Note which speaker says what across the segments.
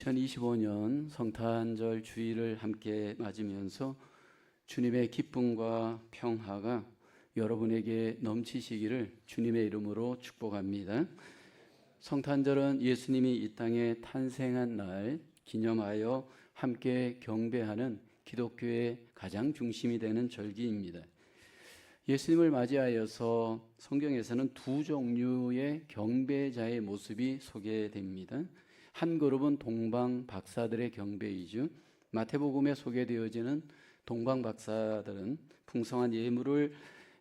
Speaker 1: 2025년 성탄절 주일을 함께 맞으면서 주님의 기쁨과 평화가 여러분에게 넘치시기를 주님의 이름으로 축복합니다. 성탄절은 예수님이 이 땅에 탄생한 날 기념하여 함께 경배하는 기독교의 가장 중심이 되는 절기입니다. 예수님을 맞이하여서 성경에서는 두 종류의 경배자의 모습이 소개됩니다. 한 그룹은 동방 박사들의 경배이죠. 마태복음에 소개되어지는 동방 박사들은 풍성한 예물을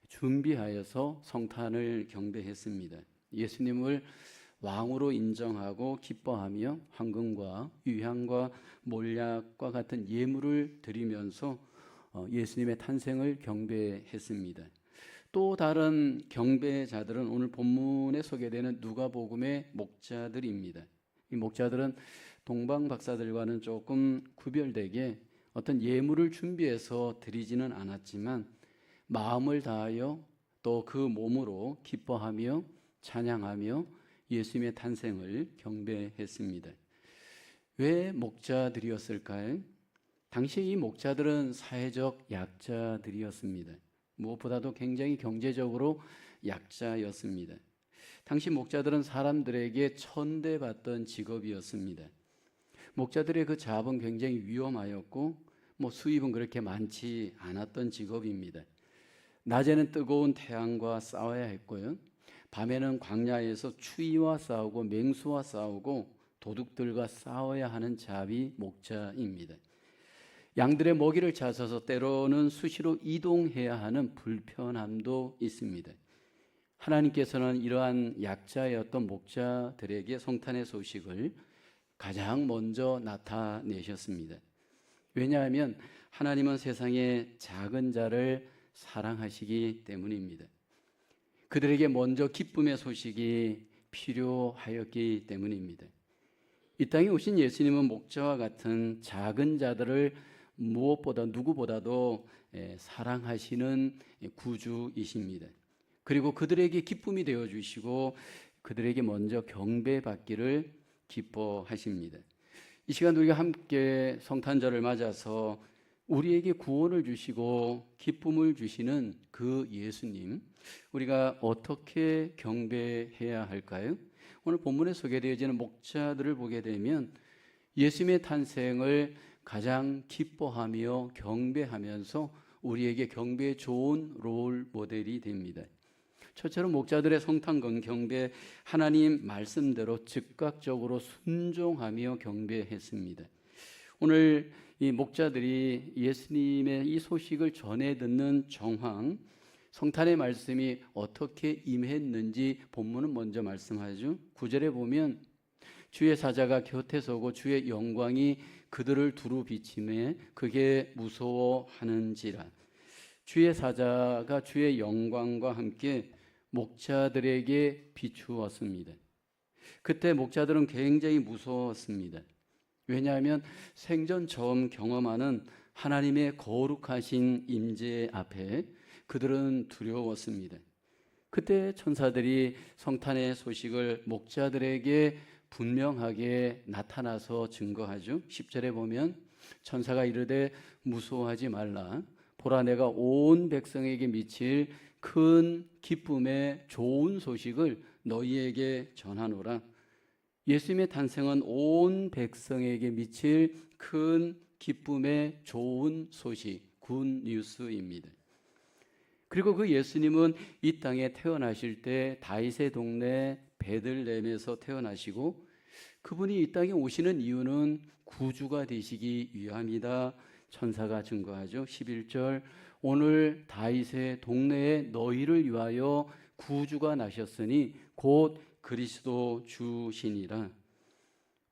Speaker 1: 준비하여서 성탄을 경배했습니다. 예수님을 왕으로 인정하고 기뻐하며 황금과 유향과 몰약과 같은 예물을 드리면서 예수님의 탄생을 경배했습니다. 또 다른 경배자들은 오늘 본문에 소개되는 누가복음의 목자들입니다. 이 목자들은 동방 박사들과는 조금 구별되게 어떤 예물을 준비해서 드리지는 않았지만 마음을 다하여 또 그 몸으로 기뻐하며 찬양하며 예수님의 탄생을 경배했습니다. 왜 목자들이었을까요? 당시 이 목자들은 사회적 약자들이었습니다. 무엇보다도 굉장히 경제적으로 약자였습니다. 당시 목자들은 사람들에게 천대받던 직업이었습니다. 목자들의 그 잡은 굉장히 위험하였고 수입은 그렇게 많지 않았던 직업입니다. 낮에는 뜨거운 태양과 싸워야 했고요. 밤에는 광야에서 추위와 싸우고 맹수와 싸우고 도둑들과 싸워야 하는 잡이 목자입니다. 양들의 먹이를 찾아서 때로는 수시로 이동해야 하는 불편함도 있습니다. 하나님께서는 이러한 약자였던 목자들에게 성탄의 소식을 가장 먼저 나타내셨습니다. 왜냐하면 하나님은 세상의 작은 자를 사랑하시기 때문입니다. 그들에게 먼저 기쁨의 소식이 필요하였기 때문입니다. 이 땅에 오신 예수님은 목자와 같은 작은 자들을 무엇보다 누구보다도 사랑하시는 구주이십니다. 그리고 그들에게 기쁨이 되어주시고 그들에게 먼저 경배받기를 기뻐하십니다. 이 시간 우리가 함께 성탄절을 맞아서 우리에게 구원을 주시고 기쁨을 주시는 그 예수님, 우리가 어떻게 경배해야 할까요? 오늘 본문에 소개되어지는 목자들을 보게 되면 예수님의 탄생을 가장 기뻐하며 경배하면서 우리에게 경배에 좋은 롤 모델이 됩니다. 저처럼 목자들의 성탄 경배, 하나님 말씀대로 즉각적으로 순종하며 경배했습니다. 오늘 이 목자들이 예수님의 이 소식을 전해 듣는 정황, 성탄의 말씀이 어떻게 임했는지 본문은 먼저 말씀하죠. 9절에 보면 주의 사자가 곁에 서고 주의 영광이 그들을 두루 비치매 그게 무서워하는지라. 주의 사자가 주의 영광과 함께 목자들에게 비추었습니다. 그때 목자들은 굉장히 무서웠습니다. 왜냐하면 생전 처음 경험하는 하나님의 거룩하신 임재 앞에 그들은 두려웠습니다. 그때 천사들이 성탄의 소식을 목자들에게 분명하게 나타나서 증거하죠. 10절에 보면 천사가 이르되 무서워하지 말라. 보라 내가 온 백성에게 미칠 큰 기쁨의 좋은 소식을 너희에게 전하노라. 예수님의 탄생은 온 백성에게 미칠 큰 기쁨의 좋은 소식, 굿 뉴스입니다. 그리고 그 예수님은 이 땅에 태어나실 때 다윗의 동네 베들레헴에서 태어나시고 그분이 이 땅에 오시는 이유는 구주가 되시기 위함이다. 천사가 증거하죠. 11절 오늘 다윗의 동네에 너희를 위하여 구주가 나셨으니 곧 그리스도 주시니라.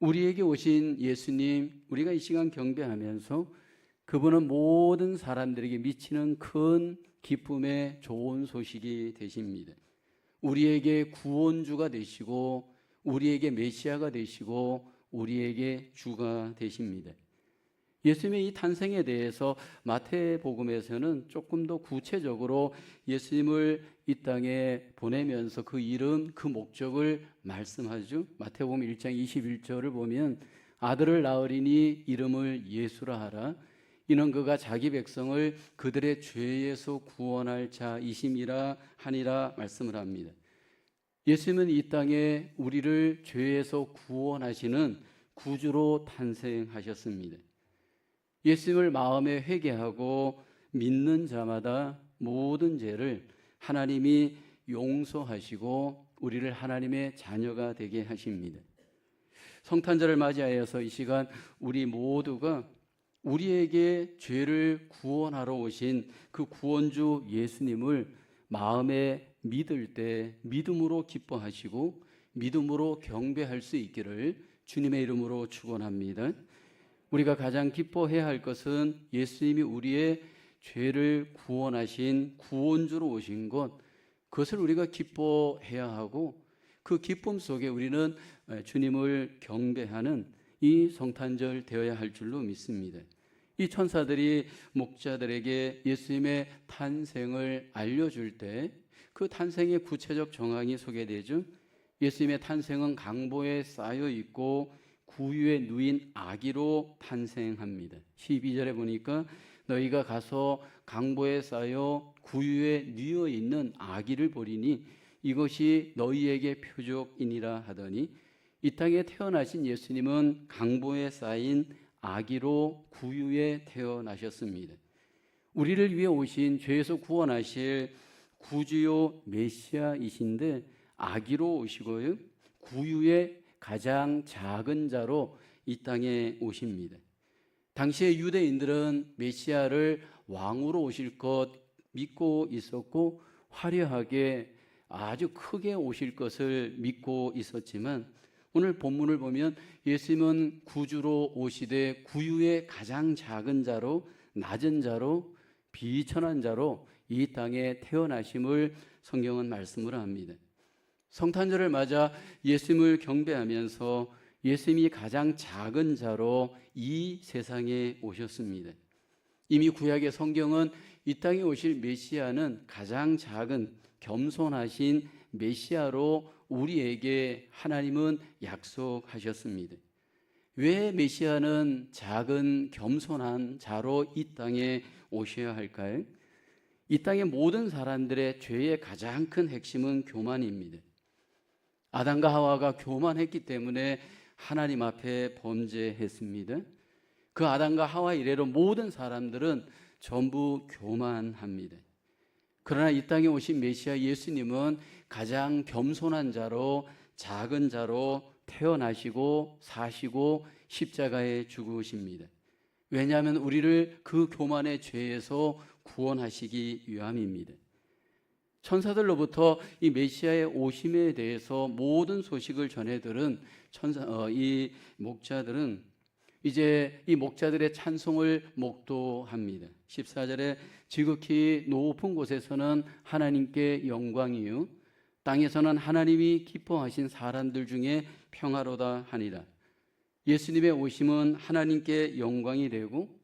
Speaker 1: 우리에게 오신 예수님, 우리가 이 시간 경배하면서 그분은 모든 사람들에게 미치는 큰 기쁨의 좋은 소식이 되십니다. 우리에게 구원주가 되시고 우리에게 메시아가 되시고 우리에게 주가 되십니다. 예수님의 이 탄생에 대해서 마태복음에서는 조금 더 구체적으로 예수님을 이 땅에 보내면서 그 이름, 그 목적을 말씀하죠. 마태복음 1장 21절을 보면 아들을 낳으리니 이름을 예수라 하라. 이는 그가 자기 백성을 그들의 죄에서 구원할 자이심이라 하니라 말씀을 합니다. 예수님은 이 땅에 우리를 죄에서 구원하시는 구주로 탄생하셨습니다. 예수님을 마음에 회개하고 믿는 자마다 모든 죄를 하나님이 용서하시고 우리를 하나님의 자녀가 되게 하십니다. 성탄절을 맞이하여서 이 시간 우리 모두가 우리에게 죄를 구원하러 오신 그 구원주 예수님을 마음에 믿을 때 믿음으로 기뻐하시고 믿음으로 경배할 수 있기를 주님의 이름으로 축원합니다. 우리가 가장 기뻐해야 할 것은 예수님이 우리의 죄를 구원하신 구원주로 오신 것, 그것을 우리가 기뻐해야 하고 그 기쁨 속에 우리는 주님을 경배하는 이 성탄절 되어야 할 줄로 믿습니다. 이 천사들이 목자들에게 예수님의 탄생을 알려줄 때 그 탄생의 구체적 정황이 소개되죠. 예수님의 탄생은 강보에 쌓여 있고 구유에 누인 아기로 탄생합니다. 12절에 보니까 너희가 가서 강보에 쌓여 구유에 누워 있는 아기를 보리니 이것이 너희에게 표적이니라 하더니 이 땅에 태어나신 예수님은 강보에 쌓인 아기로 구유에 태어나셨습니다. 우리를 위해 오신 죄에서 구원하실 구주요 메시아이신데 아기로 오시고요, 구유의 가장 작은 자로 이 땅에 오십니다. 당시의 유대인들은 메시아를 왕으로 오실 것 믿고 있었고 화려하게 아주 크게 오실 것을 믿고 있었지만 오늘 본문을 보면 예수님은 구주로 오시되 구유의 가장 작은 자로, 낮은 자로, 비천한 자로 이 땅에 태어나심을 성경은 말씀을 합니다. 성탄절을 맞아 예수님을 경배하면서 예수님이 가장 작은 자로 이 세상에 오셨습니다. 이미 구약의 성경은 이 땅에 오실 메시아는 가장 작은 겸손하신 메시아로 우리에게 하나님은 약속하셨습니다. 왜 메시아는 작은 겸손한 자로 이 땅에 오셔야 할까요? 이 땅의 모든 사람들의 죄의 가장 큰 핵심은 교만입니다. 아담과 하와가 교만했기 때문에 하나님 앞에 범죄했습니다. 그 아담과 하와 이래로 모든 사람들은 전부 교만합니다. 그러나 이 땅에 오신 메시아 예수님은 가장 겸손한 자로, 작은 자로 태어나시고 사시고 십자가에 죽으십니다. 왜냐하면 우리를 그 교만의 죄에서 구원하시기 위함입니다. 천사들로부터 이 메시아의 오심에 대해서 모든 소식을 전해 들은 이 목자들은 이제 이 목자들의 찬송을 목도합니다. 14절에 지극히 높은 곳에서는 하나님께 영광이요 땅에서는 하나님이 기뻐하신 사람들 중에 평화로다 하니라. 예수님의 오심은 하나님께 영광이 되고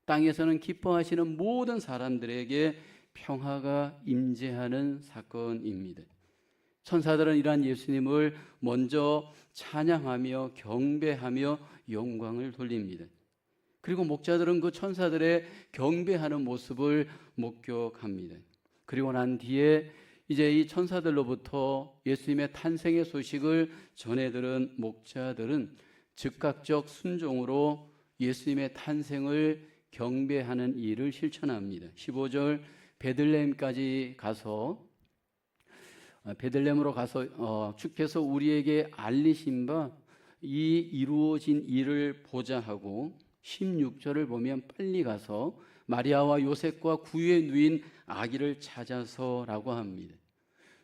Speaker 1: 땅에서는 기뻐하시는 모든 사람들에게 평화가 임재하는 사건입니다. 천사들은 이러한 예수님을 먼저 찬양하며 경배하며 영광을 돌립니다. 그리고 목자들은 그 천사들의 경배하는 모습을 목격합니다. 그리고 난 뒤에 이제 이 천사들로부터 예수님의 탄생의 소식을 전해 들은 목자들은 즉각적 순종으로 예수님의 탄생을 경배하는 일을 실천합니다. 15절 베들레헴까지 가서 베들레헴으로 가서 주께서 우리에게 알리신 바 이 이루어진 일을 보자 하고 16절을 보면 빨리 가서 마리아와 요셉과 구유에 누인 아기를 찾아서라고 합니다.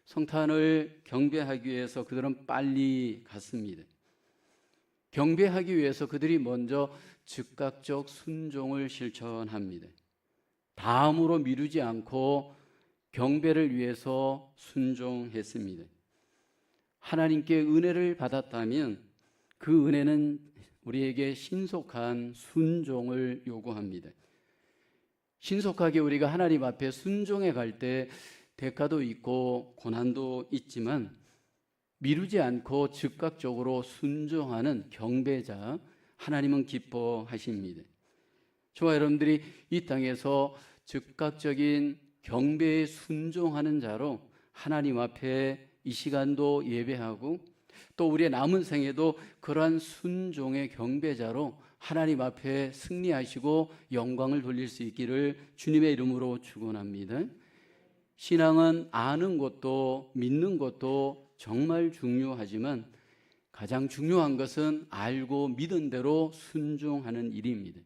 Speaker 1: 성탄을 경배하기 위해서 그들은 빨리 갔습니다. 경배하기 위해서 그들이 먼저 즉각적 순종을 실천합니다. 다음으로 미루지 않고 경배를 위해서 순종했습니다. 하나님께 은혜를 받았다면 그 은혜는 우리에게 신속한 순종을 요구합니다. 신속하게 우리가 하나님 앞에 순종해 갈 때 대가도 있고 고난도 있지만 미루지 않고 즉각적으로 순종하는 경배자, 하나님은 기뻐하십니다. 저와 여러분들이 이 땅에서 즉각적인 경배에 순종하는 자로 하나님 앞에 이 시간도 예배하고 또 우리의 남은 생에도 그러한 순종의 경배자로 하나님 앞에 승리하시고 영광을 돌릴 수 있기를 주님의 이름으로 축원합니다. 신앙은 아는 것도 믿는 것도 정말 중요하지만 가장 중요한 것은 알고 믿은 대로 순종하는 일입니다.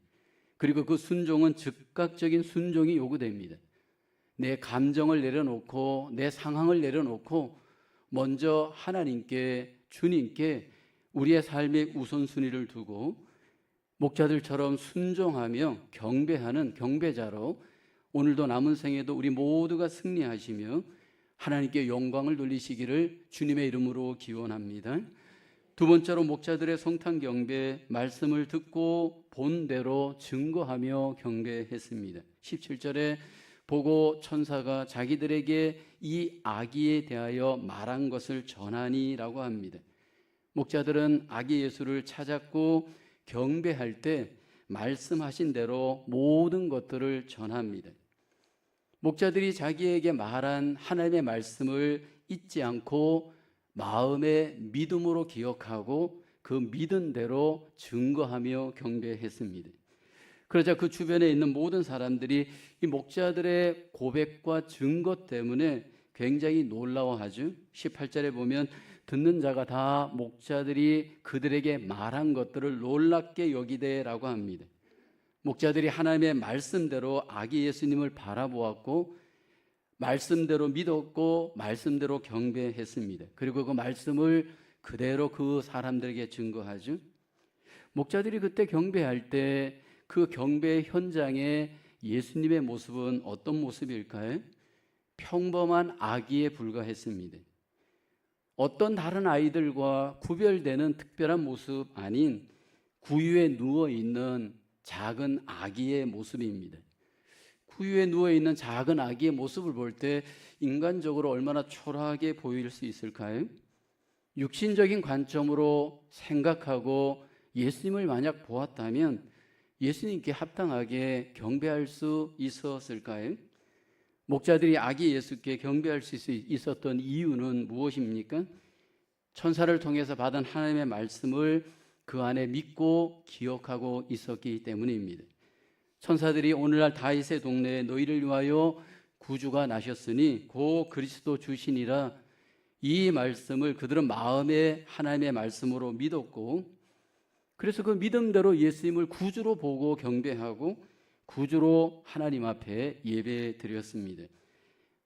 Speaker 1: 그리고 그 순종은 즉각적인 순종이 요구됩니다. 내 감정을 내려놓고 내 상황을 내려놓고 먼저 하나님께 주님께 우리의 삶의 우선순위를 두고 목자들처럼 순종하며 경배하는 경배자로 오늘도 남은 생에도 우리 모두가 승리하시며 하나님께 영광을 돌리시기를 주님의 이름으로 기원합니다. 두 번째로 목자들의 성탄 경배, 말씀을 듣고 본대로 증거하며 경배했습니다. 17절에 보고 천사가 자기들에게 이 아기에 대하여 말한 것을 전하니라고 합니다. 목자들은 아기 예수를 찾았고 경배할 때 말씀하신 대로 모든 것들을 전합니다. 목자들이 자기에게 말한 하나님의 말씀을 잊지 않고 마음의 믿음으로 기억하고 그 믿은 대로 증거하며 경배했습니다. 그러자 그 주변에 있는 모든 사람들이 이 목자들의 고백과 증거 때문에 굉장히 놀라워하죠. 18절에 보면 듣는 자가 다 목자들이 그들에게 말한 것들을 놀랍게 여기되라고 합니다. 목자들이 하나님의 말씀대로 아기 예수님을 바라보았고 말씀대로 믿었고 말씀대로 경배했습니다. 그리고 그 말씀을 그대로 그 사람들에게 증거하죠. 목자들이 그때 경배할 때 그 경배 현장에 예수님의 모습은 어떤 모습일까요? 평범한 아기에 불과했습니다. 어떤 다른 아이들과 구별되는 특별한 모습 아닌 구유에 누워있는 작은 아기의 모습입니다. 구유에 누워있는 작은 아기의 모습을 볼 때 인간적으로 얼마나 초라하게 보일 수 있을까요? 육신적인 관점으로 생각하고 예수님을 만약 보았다면 예수님께 합당하게 경배할 수 있었을까요? 목자들이 아기 예수께 경배할 수 있었던 이유는 무엇입니까? 천사를 통해서 받은 하나님의 말씀을 그 안에 믿고 기억하고 있었기 때문입니다. 천사들이 오늘날 다윗의 동네에 너희를 위하여 구주가 나셨으니 고 그리스도 주시니라 이 말씀을 그들은 마음에 하나님의 말씀으로 믿었고 그래서 그 믿음대로 예수님을 구주로 보고 경배하고 구주로 하나님 앞에 예배 드렸습니다.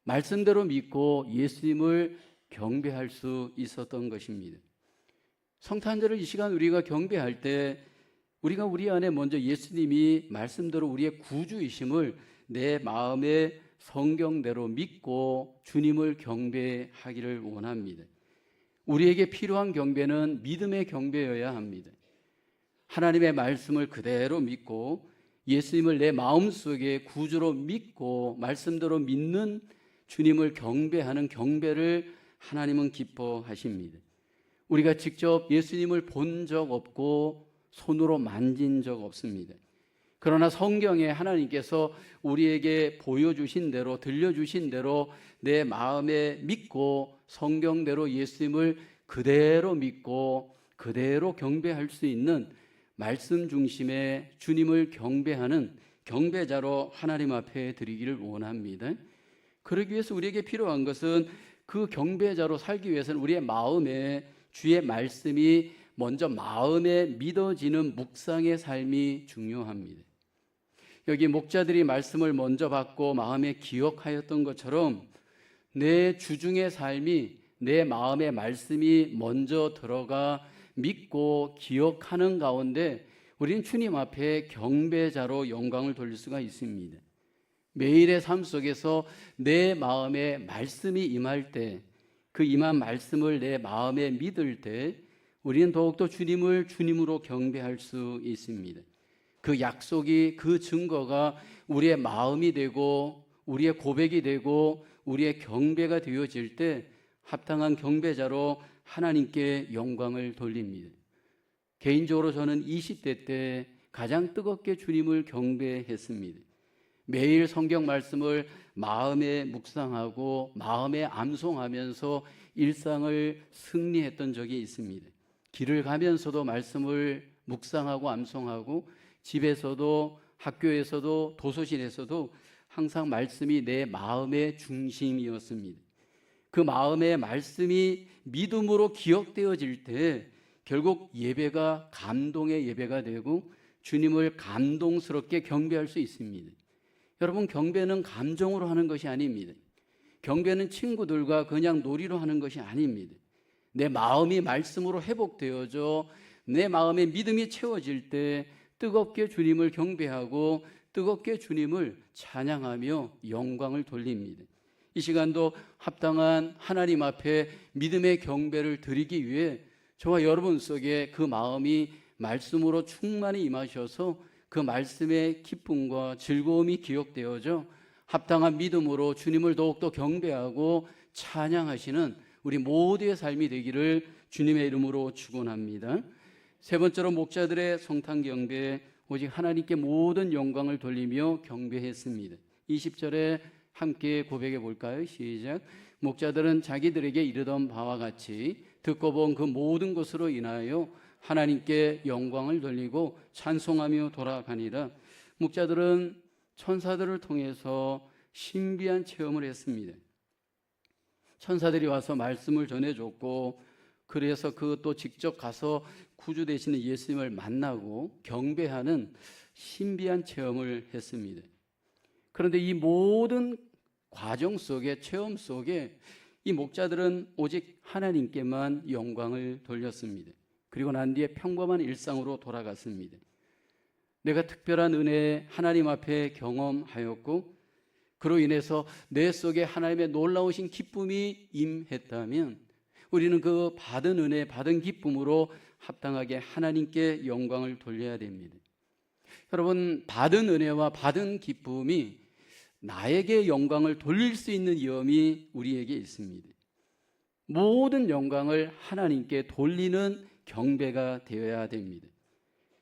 Speaker 1: 말씀대로 믿고 예수님을 경배할 수 있었던 것입니다. 성탄절을 이 시간 우리가 경배할 때 우리가 우리 안에 먼저 예수님이 말씀대로 우리의 구주이심을 내 마음에 성경대로 믿고 주님을 경배하기를 원합니다. 우리에게 필요한 경배는 믿음의 경배여야 합니다. 하나님의 말씀을 그대로 믿고 예수님을 내 마음속에 구주로 믿고 말씀대로 믿는 주님을 경배하는 경배를 하나님은 기뻐하십니다. 우리가 직접 예수님을 본 적 없고 손으로 만진 적 없습니다. 그러나 성경에 하나님께서 우리에게 보여주신 대로 들려주신 대로 내 마음에 믿고 성경대로 예수님을 그대로 믿고 그대로 경배할 수 있는 말씀 중심의 주님을 경배하는 경배자로 하나님 앞에 드리기를 원합니다. 그러기 위해서 우리에게 필요한 것은 그 경배자로 살기 위해서는 우리의 마음에 주의 말씀이 먼저 마음에 믿어지는 묵상의 삶이 중요합니다. 여기 목자들이 말씀을 먼저 받고 마음에 기억하였던 것처럼 내 주중의 삶이 내 마음의 말씀이 먼저 들어가 믿고 기억하는 가운데 우리는 주님 앞에 경배자로 영광을 돌릴 수가 있습니다. 매일의 삶 속에서 내 마음에 말씀이 임할 때 그 임한 말씀을 내 마음에 믿을 때 우리는 더욱더 주님을 주님으로 경배할 수 있습니다. 그 약속이 그 증거가 우리의 마음이 되고 우리의 고백이 되고 우리의 경배가 되어질 때 합당한 경배자로 하나님께 영광을 돌립니다. 개인적으로 저는 20대 때 가장 뜨겁게 주님을 경배했습니다. 매일 성경 말씀을 마음에 묵상하고 마음에 암송하면서 일상을 승리했던 적이 있습니다. 길을 가면서도 말씀을 묵상하고 암송하고 집에서도 학교에서도 도서실에서도 항상 말씀이 내 마음의 중심이었습니다. 그 마음의 말씀이 믿음으로 기억되어질 때 결국 예배가 감동의 예배가 되고 주님을 감동스럽게 경배할 수 있습니다. 여러분, 경배는 감정으로 하는 것이 아닙니다. 경배는 친구들과 그냥 놀이로 하는 것이 아닙니다. 내 마음이 말씀으로 회복되어져 내 마음의 믿음이 채워질 때 뜨겁게 주님을 경배하고 뜨겁게 주님을 찬양하며 영광을 돌립니다. 이 시간도 합당한 하나님 앞에 믿음의 경배를 드리기 위해 저와 여러분 속에 그 마음이 말씀으로 충만히 임하셔서 그 말씀의 기쁨과 즐거움이 기억되어져 합당한 믿음으로 주님을 더욱더 경배하고 찬양하시는 우리 모두의 삶이 되기를 주님의 이름으로 축원합니다. 세 번째로 목자들의 성탄 경배, 오직 하나님께 모든 영광을 돌리며 경배했습니다. 20절에 함께 고백해 볼까요? 시작. 목자들은 자기들에게 이르던 바와 같이 듣고 본 그 모든 것으로 인하여 하나님께 영광을 돌리고 찬송하며 돌아가니라. 목자들은 천사들을 통해서 신비한 체험을 했습니다. 천사들이 와서 말씀을 전해줬고, 그래서 그것도 직접 가서 구주 되시는 예수님을 만나고 경배하는 신비한 체험을 했습니다. 그런데 이 모든 과정 속에, 체험 속에 이 목자들은 오직 하나님께만 영광을 돌렸습니다. 그리고 난 뒤에 평범한 일상으로 돌아갔습니다. 내가 특별한 은혜 하나님 앞에 경험하였고 그로 인해서 내 속에 하나님의 놀라우신 기쁨이 임했다면 우리는 그 받은 은혜, 받은 기쁨으로 합당하게 하나님께 영광을 돌려야 됩니다. 여러분, 받은 은혜와 받은 기쁨이 나에게 영광을 돌릴 수 있는 위험이 우리에게 있습니다. 모든 영광을 하나님께 돌리는 경배가 되어야 됩니다.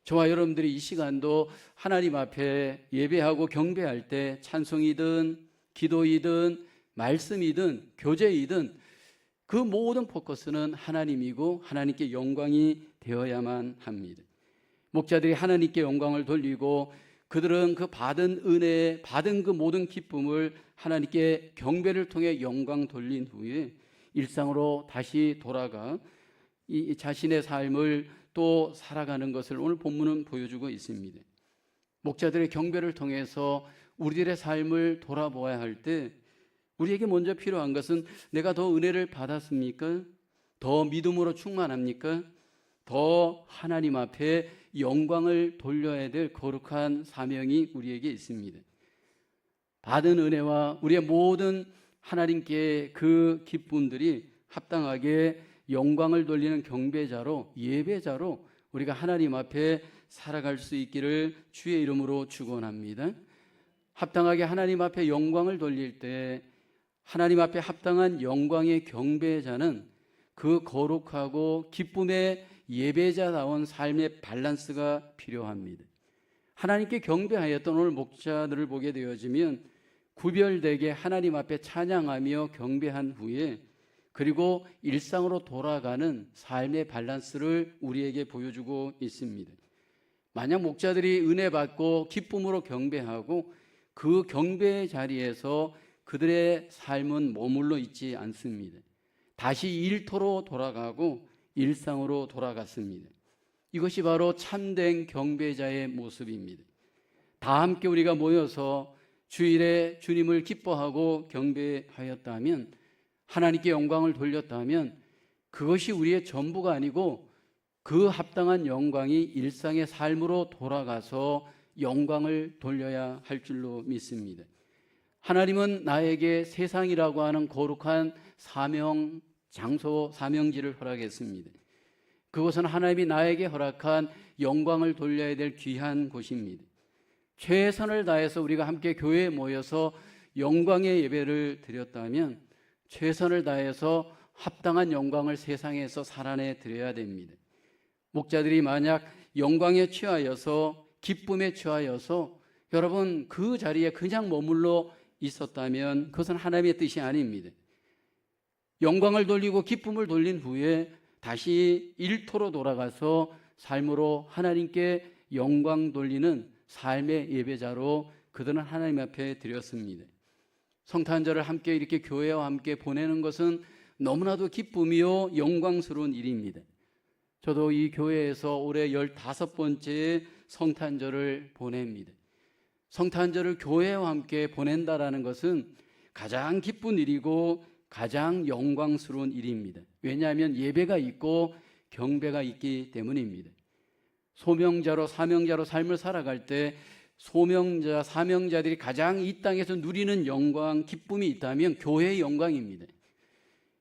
Speaker 1: 저와 여러분들이 이 시간도 하나님 앞에 예배하고 경배할 때 찬송이든 기도이든 말씀이든 교제이든 그 모든 포커스는 하나님이고 하나님께 영광이 되어야만 합니다. 목자들이 하나님께 영광을 돌리고 그들은 그 받은 은혜, 받은 그 모든 기쁨을 하나님께 경배를 통해 영광 돌린 후에 일상으로 다시 돌아가 이 자신의 삶을 또 살아가는 것을 오늘 본문은 보여주고 있습니다. 목자들의 경배를 통해서 우리들의 삶을 돌아보아야 할 때 우리에게 먼저 필요한 것은 내가 더 은혜를 받았습니까? 더 믿음으로 충만합니까? 더 하나님 앞에 영광을 돌려야 될 거룩한 사명이 우리에게 있습니다. 받은 은혜와 우리의 모든 하나님께 그 기쁨들이 합당하게 영광을 돌리는 경배자로, 예배자로 우리가 하나님 앞에 살아갈 수 있기를 주의 이름으로 축원합니다. 합당하게 하나님 앞에 영광을 돌릴 때 하나님 앞에 합당한 영광의 경배자는 그 거룩하고 기쁨의 예배자다운 삶의 밸런스가 필요합니다. 하나님께 경배하였던 오늘 목자들을 보게 되어지면 구별되게 하나님 앞에 찬양하며 경배한 후에 그리고 일상으로 돌아가는 삶의 밸런스를 우리에게 보여주고 있습니다. 만약 목자들이 은혜 받고 기쁨으로 경배하고 그 경배의 자리에서 그들의 삶은 머물러 있지 않습니다. 다시 일터로 돌아가고 일상으로 돌아갔습니다. 이것이 바로 참된 경배자의 모습입니다. 다 함께 우리가 모여서 주일에 주님을 기뻐하고 경배하였다면, 하나님께 영광을 돌렸다면 그것이 우리의 전부가 아니고 그 합당한 영광이 일상의 삶으로 돌아가서 영광을 돌려야 할 줄로 믿습니다. 하나님은 나에게 세상이라고 하는 거룩한 사명, 장소, 사명지를 허락했습니다. 그것은 하나님이 나에게 허락한 영광을 돌려야 될 귀한 곳입니다. 최선을 다해서 우리가 함께 교회에 모여서 영광의 예배를 드렸다면 최선을 다해서 합당한 영광을 세상에서 살아내 드려야 됩니다. 목자들이 만약 영광에 취하여서 기쁨에 취하여서 여러분 그 자리에 그냥 머물러 있었다면 그것은 하나님의 뜻이 아닙니다. 영광을 돌리고 기쁨을 돌린 후에 다시 일터로 돌아가서 삶으로 하나님께 영광 돌리는 삶의 예배자로 그들은 하나님 앞에 드렸습니다. 성탄절을 함께 이렇게 교회와 함께 보내는 것은 너무나도 기쁨이요 영광스러운 일입니다. 저도 이 교회에서 올해 15번째 성탄절을 보냅니다. 성탄절을 교회와 함께 보낸다라는 것은 가장 기쁜 일이고 가장 영광스러운 일입니다. 왜냐하면 예배가 있고 경배가 있기 때문입니다. 소명자로 사명자로 삶을 살아갈 때 소명자, 사명자들이 가장 이 땅에서 누리는 영광, 기쁨이 있다면 교회의 영광입니다.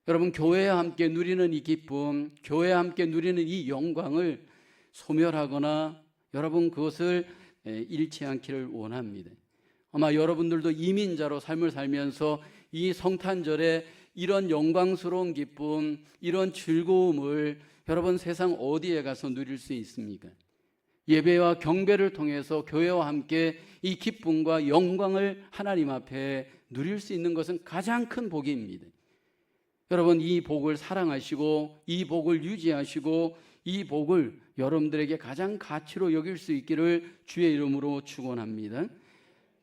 Speaker 1: 여러분, 교회와 함께 누리는 이 기쁨, 교회와 함께 누리는 이 영광을 소멸하거나 여러분 그것을 잃지 않기를 원합니다. 아마 여러분들도 이민자로 삶을 살면서 이 성탄절에 이런 영광스러운 기쁨, 이런 즐거움을 여러분 세상 어디에 가서 누릴 수 있습니까? 예배와 경배를 통해서 교회와 함께 이 기쁨과 영광을 하나님 앞에 누릴 수 있는 것은 가장 큰 복입니다. 여러분, 이 복을 사랑하시고 이 복을 유지하시고 이 복을 여러분들에게 가장 가치로 여길 수 있기를 주의 이름으로 축원합니다.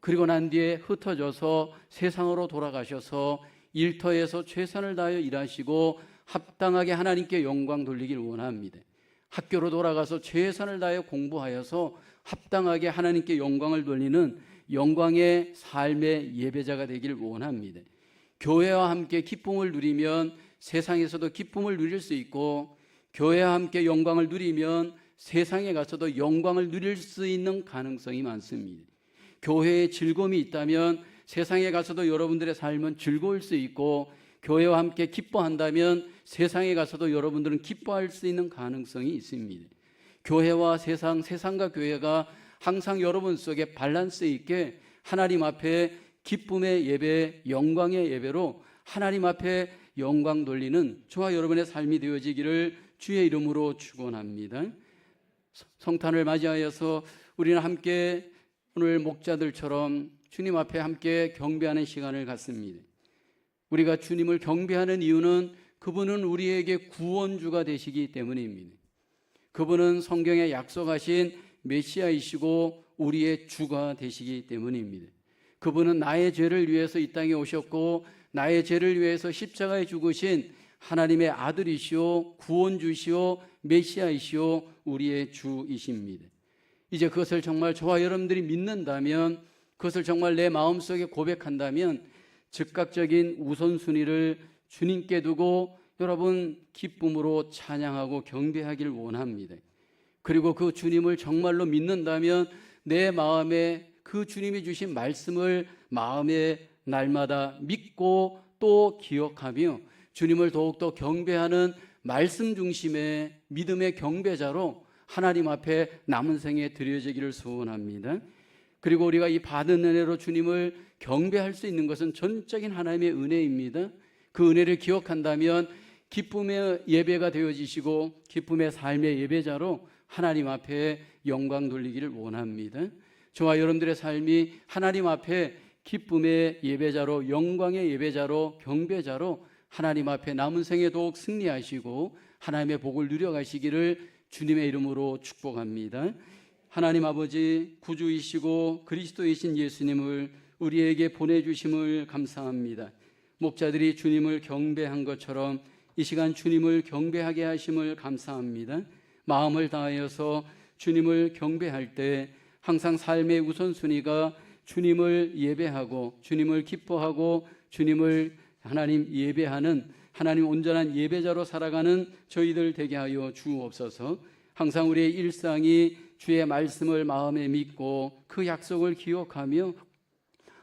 Speaker 1: 그리고 난 뒤에 흩어져서 세상으로 돌아가셔서 일터에서 최선을 다하여 일하시고 합당하게 하나님께 영광 돌리길 원합니다. 학교로 돌아가서 최선을 다하여 공부하여서 합당하게 하나님께 영광을 돌리는 영광의 삶의 예배자가 되길 원합니다. 교회와 함께 기쁨을 누리면 세상에서도 기쁨을 누릴 수 있고 교회와 함께 영광을 누리면 세상에 가서도 영광을 누릴 수 있는 가능성이 많습니다. 교회에 즐거움이 있다면 세상에 가서도 여러분들의 삶은 즐거울 수 있고 교회와 함께 기뻐한다면 세상에 가서도 여러분들은 기뻐할 수 있는 가능성이 있습니다. 교회와 세상, 세상과 교회가 항상 여러분 속에 밸런스 있게 하나님 앞에 기쁨의 예배, 영광의 예배로 하나님 앞에 영광 돌리는 저와 여러분의 삶이 되어지기를 주의 이름으로 축원합니다. 성탄을 맞이하여서 우리는 함께 오늘 목자들처럼 주님 앞에 함께 경배하는 시간을 갖습니다. 우리가 주님을 경배하는 이유는 그분은 우리에게 구원주가 되시기 때문입니다. 그분은 성경에 약속하신 메시아이시고 우리의 주가 되시기 때문입니다. 그분은 나의 죄를 위해서 이 땅에 오셨고 나의 죄를 위해서 십자가에 죽으신 하나님의 아들이시오 구원주시오 메시아이시오 우리의 주이십니다. 이제 그것을 정말 저와 여러분들이 믿는다면 그것을 정말 내 마음속에 고백한다면 즉각적인 우선순위를 주님께 두고 여러분 기쁨으로 찬양하고 경배하길 원합니다. 그리고 그 주님을 정말로 믿는다면 내 마음에 그 주님이 주신 말씀을 마음에 날마다 믿고 또 기억하며 주님을 더욱더 경배하는 말씀 중심의 믿음의 경배자로 하나님 앞에 남은 생에 드려지기를 소원합니다. 그리고 우리가 이 받은 은혜로 주님을 경배할 수 있는 것은 전적인 하나님의 은혜입니다. 그 은혜를 기억한다면 기쁨의 예배가 되어지시고 기쁨의 삶의 예배자로 하나님 앞에 영광 돌리기를 원합니다. 저와 여러분들의 삶이 하나님 앞에 기쁨의 예배자로 영광의 예배자로 경배자로 하나님 앞에 남은 생에 더욱 승리하시고 하나님의 복을 누려가시기를 주님의 이름으로 축복합니다. 하나님 아버지 구주이시고 그리스도이신 예수님을 우리에게 보내주심을 감사합니다. 목자들이 주님을 경배한 것처럼 이 시간 주님을 경배하게 하심을 감사합니다. 마음을 다하여서 주님을 경배할 때 항상 삶의 우선순위가 주님을 예배하고 주님을 기뻐하고 주님을 하나님 예배하는 하나님 온전한 예배자로 살아가는 저희들 되게 하여 주옵소서. 항상 우리의 일상이 주의 말씀을 마음에 믿고 그 약속을 기억하며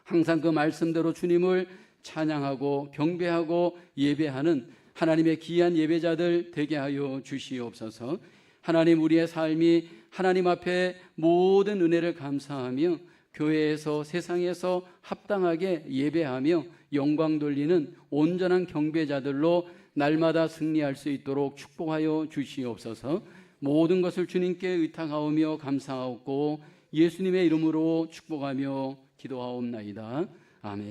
Speaker 1: 항상 그 말씀대로 주님을 찬양하고 경배하고 예배하는 하나님의 귀한 예배자들 되게 하여 주시옵소서. 하나님 우리의 삶이 하나님 앞에 모든 은혜를 감사하며 교회에서 세상에서 합당하게 예배하며 영광 돌리는 온전한 경배자들로 날마다 승리할 수 있도록 축복하여 주시옵소서. 모든 것을 주님께 의탁하오며 감사하옵고 예수님의 이름으로 축복하며 기도하옵나이다. 아멘.